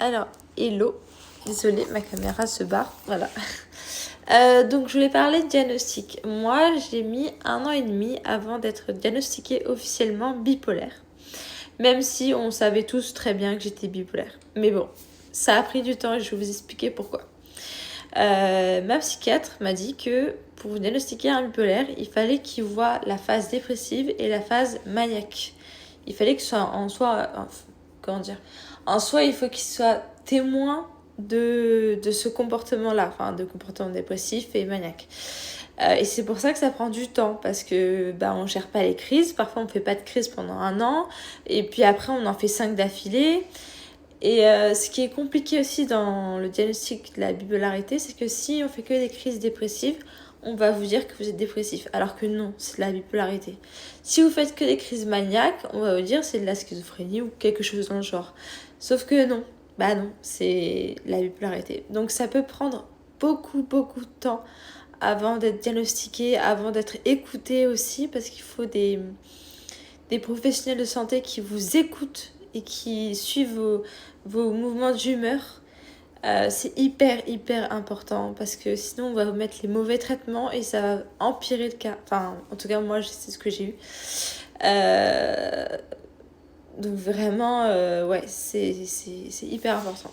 Alors, hello. Désolée, ma caméra se barre. Voilà. Donc, je voulais parler de diagnostic. Moi, j'ai mis 1 an et demi avant d'être diagnostiquée officiellement bipolaire. Même si on savait tous très bien que j'étais bipolaire. Mais bon, ça a pris du temps et je vais vous expliquer pourquoi. Ma psychiatre m'a dit que pour diagnostiquer un bipolaire, il fallait qu'il voit la phase dépressive et la phase maniaque. Il fallait que en soi, il faut qu'il soit témoin de ce comportement-là, enfin de comportement dépressif et maniaque. Et c'est pour ça que ça prend du temps, parce que on gère pas les crises. Parfois, on fait pas de crise pendant 1 an, et puis après, on en fait 5 d'affilée. Et ce qui est compliqué aussi dans le diagnostic de la bipolarité, c'est que si on fait que des crises dépressives, on va vous dire que vous êtes dépressif, alors que non, c'est de la bipolarité. Si vous faites que des crises maniaques, on va vous dire c'est de la schizophrénie ou quelque chose dans le genre. Sauf que non, non, c'est la bipolarité. Donc ça peut prendre beaucoup de temps avant d'être diagnostiqué, avant d'être écouté aussi, parce qu'il faut des professionnels de santé qui vous écoutent et qui suivent vos mouvements d'humeur. C'est hyper important, parce que sinon on va vous mettre les mauvais traitements et ça va empirer le cas. Enfin, en tout cas, moi, c'est ce que j'ai eu. Donc vraiment, ouais, c'est hyper important.